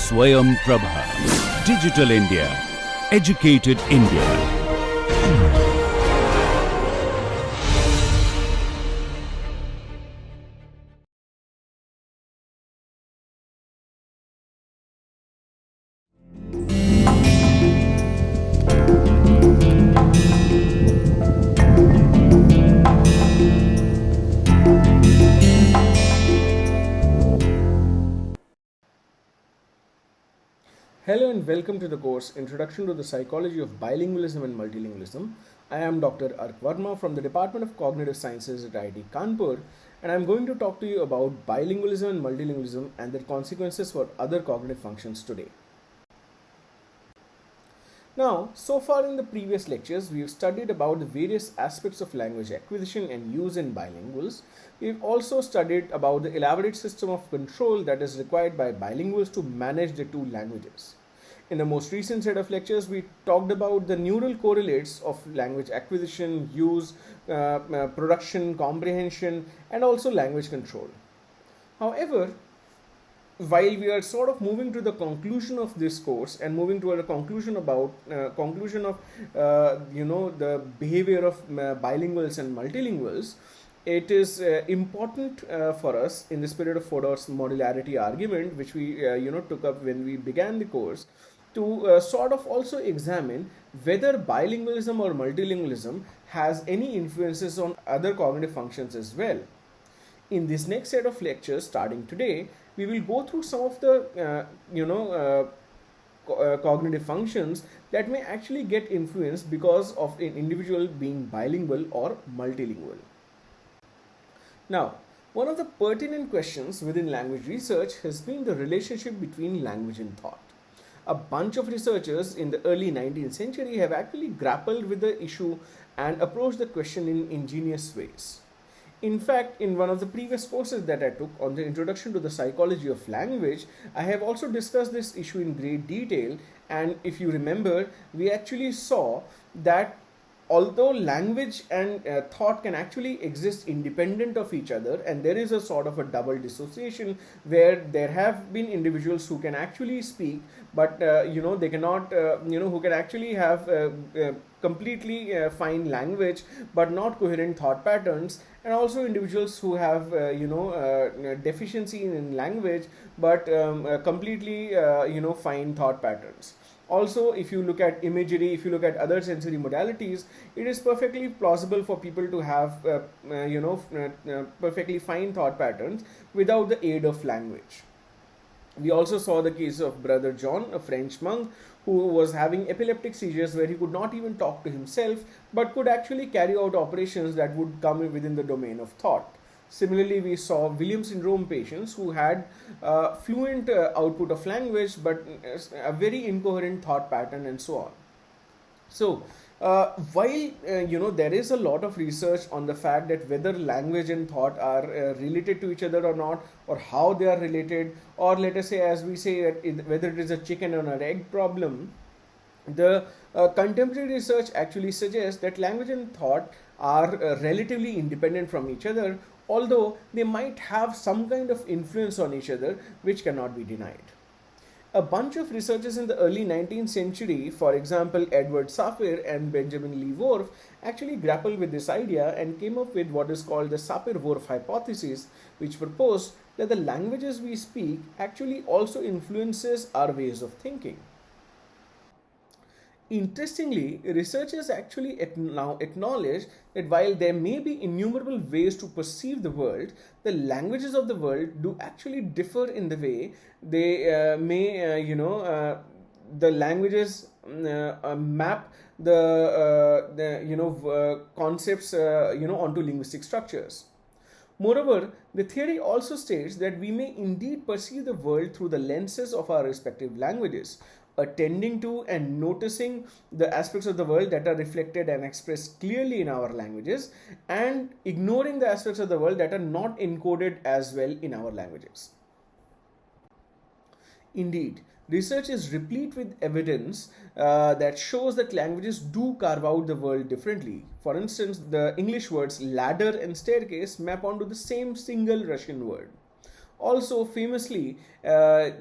Swayam Prabha. Digital India. Educated India. Hello and welcome to the course Introduction to the Psychology of Bilingualism and Multilingualism. I am Dr. Ark Verma from the Department of Cognitive Sciences at IIT Kanpur, and I am going to talk to you about bilingualism and multilingualism and their consequences for other cognitive functions today. Now, so far in the previous lectures, we have studied about the various aspects of language acquisition and use in bilinguals. We have also studied about the elaborate system of control that is required by bilinguals to manage the two languages. In the most recent set of lectures, we talked about the neural correlates of language acquisition, use, production, comprehension, and also language control. However, while we are sort of moving to the conclusion of this course and moving toward a conclusion about the behavior of bilinguals and multilinguals, it is important for us in the spirit of Fodor's modularity argument, which we took up when we began the course, to sort of also examine whether bilingualism or multilingualism has any influences on other cognitive functions as well. In this next set of lectures, starting today, we will go through some of the cognitive functions that may actually get influenced because of an individual being bilingual or multilingual. Now, one of the pertinent questions within language research has been the relationship between language and thought. A bunch of researchers in the early 19th century have actually grappled with the issue and approached the question in ingenious ways. In fact, in one of the previous courses that I took on the Introduction to the Psychology of Language, I have also discussed this issue in great detail, and if you remember, we actually saw that although language and thought can actually exist independent of each other, and there is a sort of a double dissociation where there have been individuals who can actually speak, but they cannot, who can actually have completely fine language but not coherent thought patterns, and also individuals who have deficiency in language but completely fine thought patterns. Also, if you look at imagery, if you look at other sensory modalities, it is perfectly plausible for people to have perfectly fine thought patterns without the aid of language. We also saw the case of Brother John, a French monk, who was having epileptic seizures where he could not even talk to himself but could actually carry out operations that would come within the domain of thought. Similarly, we saw Williams syndrome patients who had fluent output of language but a very incoherent thought pattern and so on. So, while there is a lot of research on the fact that whether language and thought are related to each other or not, or how they are related, or let us say, as we say, that whether it is a chicken or an egg problem, the contemporary research actually suggests that language and thought are relatively independent from each other, although they might have some kind of influence on each other which cannot be denied. A bunch of researchers in the early 19th century, for example Edward Sapir and Benjamin Lee Worf, actually grappled with this idea and came up with what is called the Sapir-Whorf hypothesis, which proposed that the languages we speak actually also influences our ways of thinking. Interestingly, researchers actually now acknowledge that while there may be innumerable ways to perceive the world, the languages of the world do actually differ in the way they the languages map the concepts onto linguistic structures. Moreover, the theory also states that we may indeed perceive the world through the lenses of our respective languages, attending to and noticing the aspects of the world that are reflected and expressed clearly in our languages, and ignoring the aspects of the world that are not encoded as well in our languages. Indeed, research is replete with evidence that shows that languages do carve out the world differently. For instance, the English words ladder and staircase map onto the same single Russian word. Also, famously, it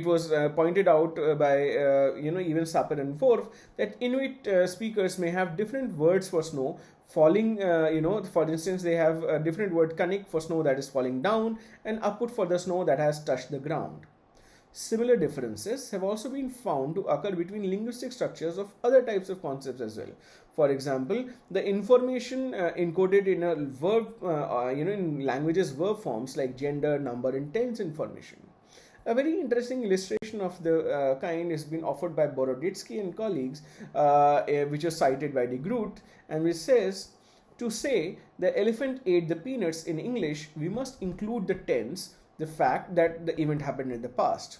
was pointed out by even Sapir and Forf that Inuit speakers may have different words for snow falling. For instance, they have a different word kanik for snow that is falling down, and aput for the snow that has touched the ground. Similar differences have also been found to occur between linguistic structures of other types of concepts as well. For example, the information encoded in a verb, in languages verb forms like gender, number, and tense information. A very interesting illustration of the kind has been offered by Boroditsky and colleagues, which was cited by de Groot, and which says, to say the elephant ate the peanuts in English, we must include the tense, the fact that the event happened in the past.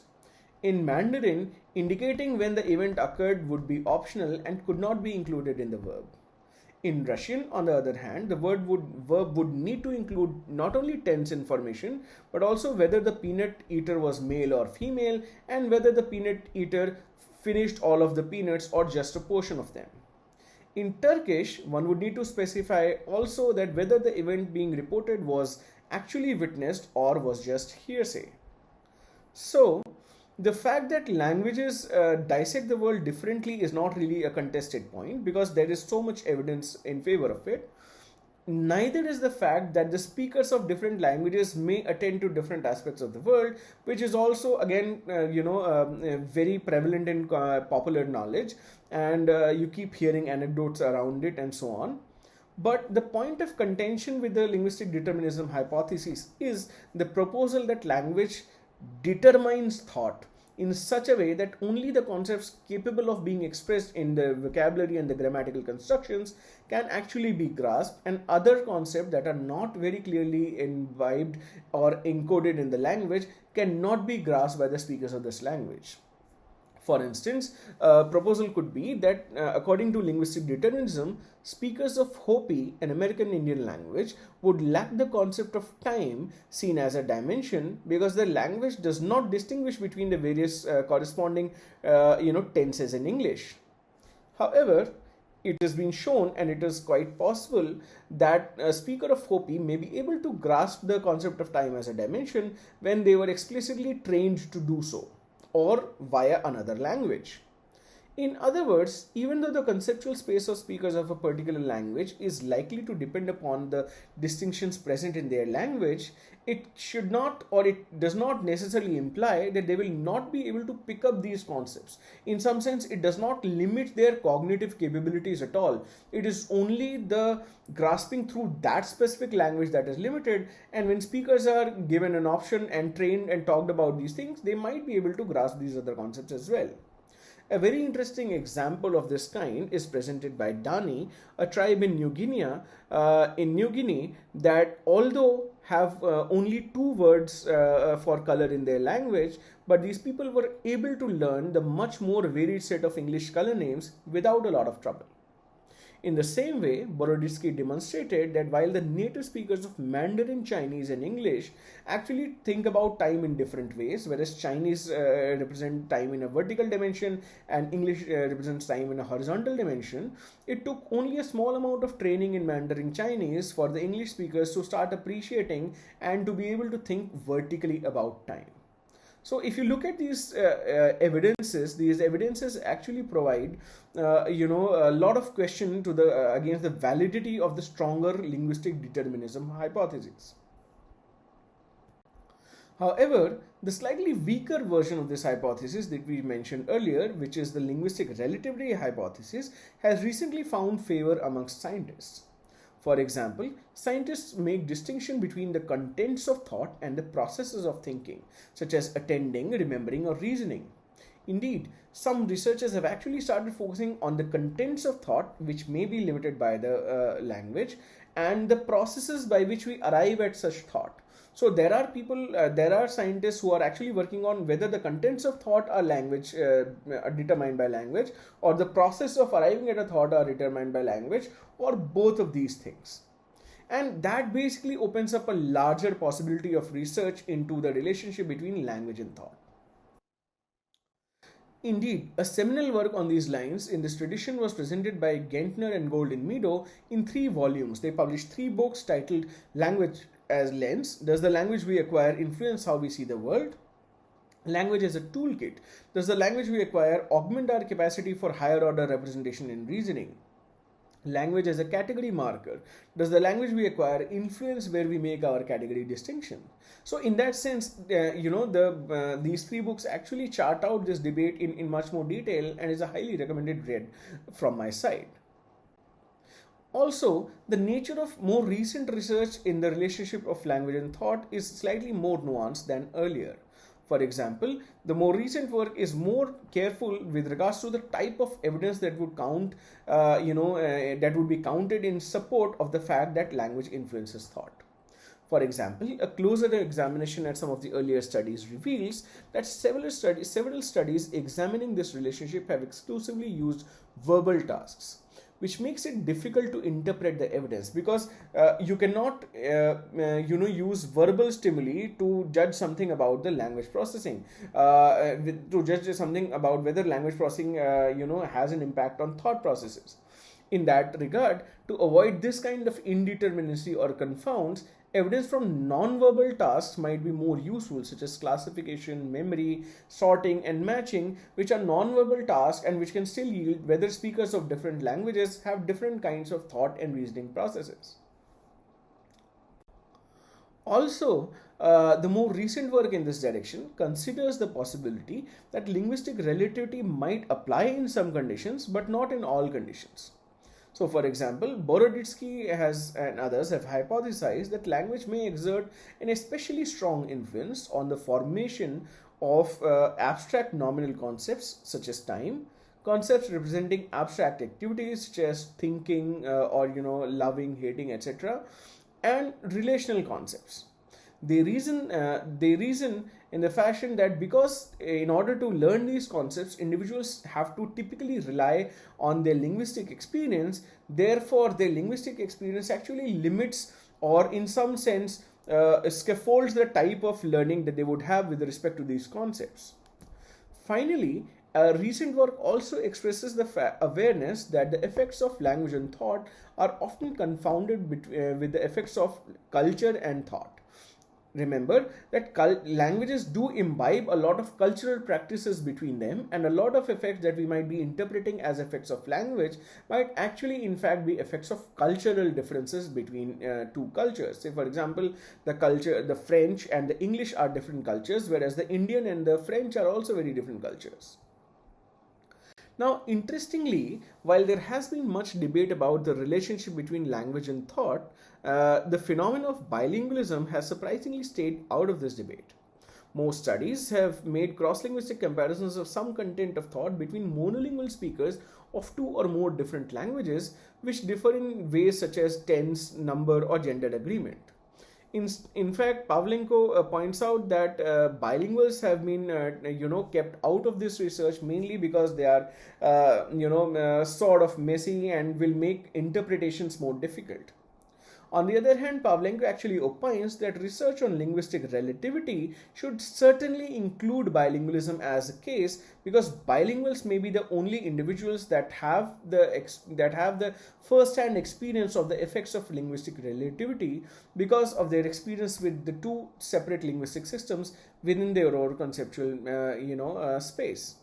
In Mandarin, indicating when the event occurred would be optional and could not be included in the verb. In Russian, on the other hand, the verb would need to include not only tense information, but also whether the peanut eater was male or female, and whether the peanut eater finished all of the peanuts or just a portion of them. In Turkish, one would need to specify also that whether the event being reported was actually witnessed or was just hearsay. So, the fact that languages dissect the world differently is not really a contested point because there is so much evidence in favor of it. Neither is the fact that the speakers of different languages may attend to different aspects of the world, which is also again very prevalent in popular knowledge, and you keep hearing anecdotes around it and so on. But the point of contention with the linguistic determinism hypothesis is the proposal that language determines thought in such a way that only the concepts capable of being expressed in the vocabulary and the grammatical constructions can actually be grasped, and other concepts that are not very clearly imbibed or encoded in the language cannot be grasped by the speakers of this language. For instance, a proposal could be that according to linguistic determinism, speakers of Hopi, an American Indian language, would lack the concept of time seen as a dimension because the language does not distinguish between the various corresponding tenses in English. However, it has been shown, and it is quite possible, that a speaker of Hopi may be able to grasp the concept of time as a dimension when they were explicitly trained to do so, or via another language. In other words, even though the conceptual space of speakers of a particular language is likely to depend upon the distinctions present in their language, it should not, or it does not necessarily imply that they will not be able to pick up these concepts. In some sense, it does not limit their cognitive capabilities at all. It is only the grasping through that specific language that is limited, and when speakers are given an option and trained and talked about these things, they might be able to grasp these other concepts as well. A very interesting example of this kind is presented by Dani, a tribe in New Guinea, that although have only 2 words for color in their language, but these people were able to learn the much more varied set of English color names without a lot of trouble. In the same way, Boroditsky demonstrated that while the native speakers of Mandarin Chinese and English actually think about time in different ways, whereas Chinese represent time in a vertical dimension and English represents time in a horizontal dimension, it took only a small amount of training in Mandarin Chinese for the English speakers to start appreciating and to be able to think vertically about time. So if you look at these evidences actually provide, a lot of question to against the validity of the stronger linguistic determinism hypothesis. However, the slightly weaker version of this hypothesis that we mentioned earlier, which is the linguistic relativity hypothesis, has recently found favor amongst scientists. For example, scientists make distinction between the contents of thought and the processes of thinking, such as attending, remembering, or reasoning. Indeed, some researchers have actually started focusing on the contents of thought, which may be limited by the language, and the processes by which we arrive at such thought. So there are scientists who are actually working on whether the contents of thought are determined by language, or the process of arriving at a thought are determined by language, or both of these things. And that basically opens up a larger possibility of research into the relationship between language and thought. Indeed, a seminal work on these lines in this tradition was presented by Gentner and Golden Meadow in 3 volumes. They published 3 books titled Language as lens. Does the language we acquire influence how we see the world? Language as a toolkit. Does the language we acquire augment our capacity for higher order representation in reasoning? Language as a category marker. Does the language we acquire influence where we make our category distinction? So in that sense, these three books actually chart out this debate in much more detail, and is a highly recommended read from my side. Also, the nature of more recent research in the relationship of language and thought is slightly more nuanced than earlier. For example, the more recent work is more careful with regards to the type of evidence that would that would be counted in support of the fact that language influences thought. For example, a closer examination at some of the earlier studies reveals that several studies examining this relationship have exclusively used verbal tasks, which makes it difficult to interpret the evidence, because you cannot use verbal stimuli to judge something about the language processing, to judge something about whether language processing has an impact on thought processes. In that regard, to avoid this kind of indeterminacy or confounds, evidence from non-verbal tasks might be more useful, such as classification, memory, sorting, and matching, which are non-verbal tasks and which can still yield whether speakers of different languages have different kinds of thought and reasoning processes. Also, the more recent work in this direction considers the possibility that linguistic relativity might apply in some conditions, but not in all conditions. So, for example, Boroditsky and others have hypothesized that language may exert an especially strong influence on the formation of abstract nominal concepts such as time, concepts representing abstract activities such as thinking or loving, hating, etc., and relational concepts. They reason in the fashion that because in order to learn these concepts, individuals have to typically rely on their linguistic experience. Therefore, their linguistic experience actually limits, or in some sense scaffolds, the type of learning that they would have with respect to these concepts. Finally, recent work also expresses the awareness that the effects of language and thought are often confounded with the effects of culture and thought. Remember that languages do imbibe a lot of cultural practices between them, and a lot of effects that we might be interpreting as effects of language might actually in fact be effects of cultural differences between two cultures. Say, for example, the French and the English are different cultures, whereas the Indian and the French are also very different cultures. Now, interestingly, while there has been much debate about the relationship between language and thought, the phenomenon of bilingualism has surprisingly stayed out of this debate. Most studies have made cross-linguistic comparisons of some content of thought between monolingual speakers of two or more different languages, which differ in ways such as tense, number, or gender agreement. In fact, Pavlenko points out that bilinguals have been kept out of this research mainly because they are sort of messy and will make interpretations more difficult. On the other hand, Pavlenko actually opines that research on linguistic relativity should certainly include bilingualism as a case, because bilinguals may be the only individuals that have the first-hand experience of the effects of linguistic relativity because of their experience with the two separate linguistic systems within their own conceptual space.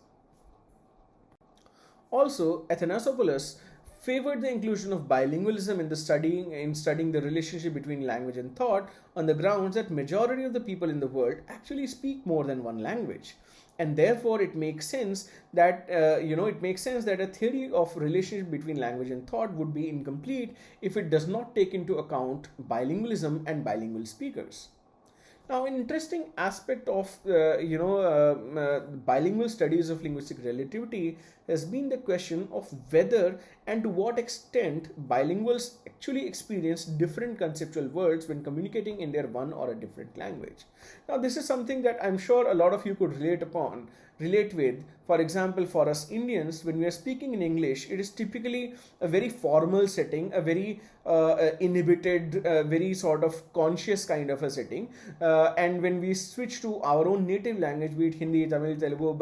Also, Athanasopoulos favored the inclusion of bilingualism in studying the relationship between language and thought on the grounds that majority of the people in the world actually speak more than one language, and therefore it makes sense that a theory of relationship between language and thought would be incomplete if it does not take into account bilingualism and bilingual speakers. Now, an interesting aspect of bilingual studies of linguistic relativity has been the question of whether and to what extent bilinguals actually experience different conceptual worlds when communicating in their one or a different language. Now, this is something that I'm sure a lot of you could relate with. For example, for us Indians, when we are speaking in English, it is typically a very formal setting, a very inhibited, very sort of conscious kind of a setting. And when we switch to our own native language, be it Hindi, Tamil, Telugu,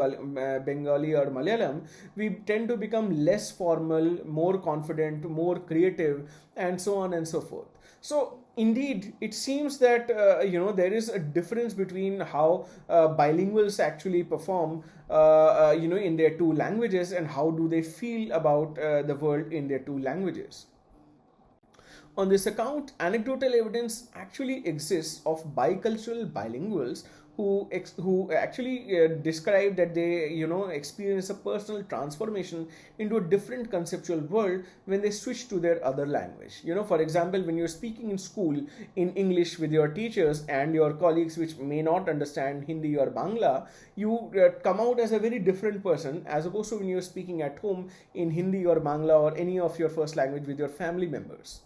Bengali, or Malayalam, we tend to become less formal, more confident, more creative, and so on and so forth. So, indeed, it seems that there is a difference between how bilinguals actually perform in their two languages, and how do they feel about the world in their two languages. On this account, anecdotal evidence actually exists of bicultural bilinguals who actually describe that they experience a personal transformation into a different conceptual world when they switch to their other language. For example, when you're speaking in school in English with your teachers and your colleagues which may not understand Hindi or Bangla, you come out as a very different person, as opposed to when you're speaking at home in Hindi or Bangla or any of your first language with your family members.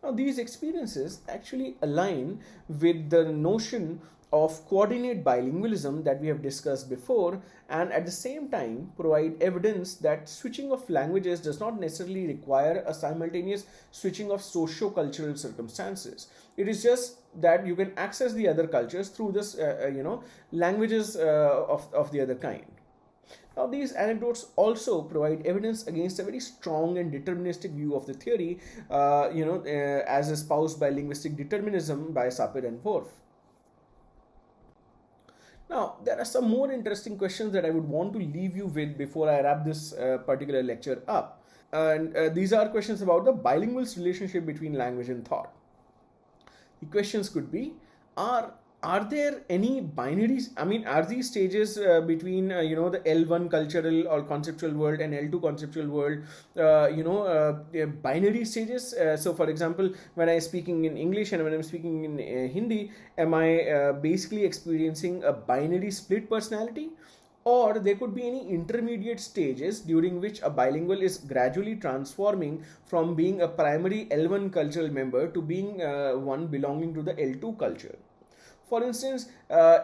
Now, these experiences actually align with the notion of coordinate bilingualism that we have discussed before, and at the same time provide evidence that switching of languages does not necessarily require a simultaneous switching of socio-cultural circumstances. It is just that you can access the other cultures through this languages of the other kind. Now, these anecdotes also provide evidence against a very strong and deterministic view of the theory, as espoused by linguistic determinism by Sapir and Worf. Now, there are some more interesting questions that I would want to leave you with before I wrap this particular lecture up. And these are questions about the bilingual's relationship between language and thought. The questions could be, are there any binaries? I mean, are these stages between the L1 cultural or conceptual world and L2 conceptual world binary stages? So for example, when I'm speaking in English and when I'm speaking in Hindi, am I basically experiencing a binary split personality? Or there could be any intermediate stages during which a bilingual is gradually transforming from being a primary L1 cultural member to being one belonging to the L2 culture. For instance,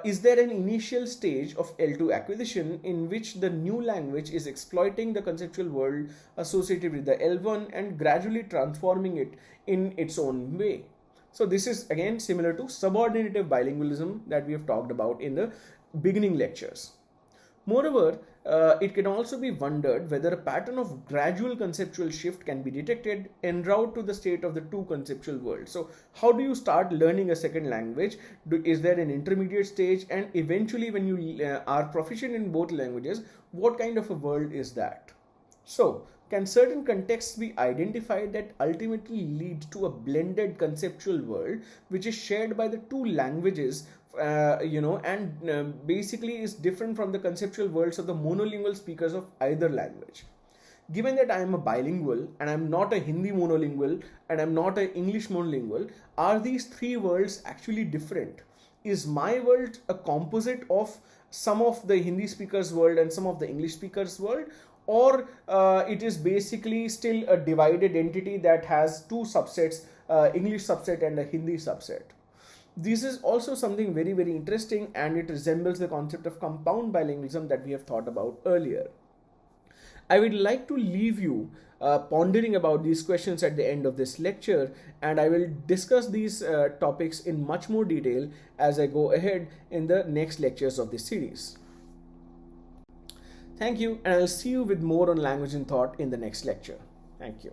is there an initial stage of L2 acquisition in which the new language is exploiting the conceptual world associated with the L1 and gradually transforming it in its own way? So this is again similar to subordinative bilingualism that we have talked about in the beginning lectures. Moreover, it can also be wondered whether a pattern of gradual conceptual shift can be detected en route to the state of the two conceptual worlds. So how do you start learning a second language? Is there an intermediate stage? And eventually when you are proficient in both languages, what kind of a world is that? So, can certain contexts be identified that ultimately lead to a blended conceptual world which is shared by the two languages, and basically is different from the conceptual worlds of the monolingual speakers of either language? Given that I am a bilingual and I am not a Hindi monolingual and I am not an English monolingual, are these three worlds actually different? Is my world a composite of some of the Hindi speakers' world and some of the English speakers' world? Or it is basically still a divided entity that has two subsets, English subset and a Hindi subset? This is also something very, very interesting, and it resembles the concept of compound bilingualism that we have thought about earlier. I would like to leave you pondering about these questions at the end of this lecture, and I will discuss these topics in much more detail as I go ahead in the next lectures of this series. Thank you, and I'll see you with more on language and thought in the next lecture. Thank you.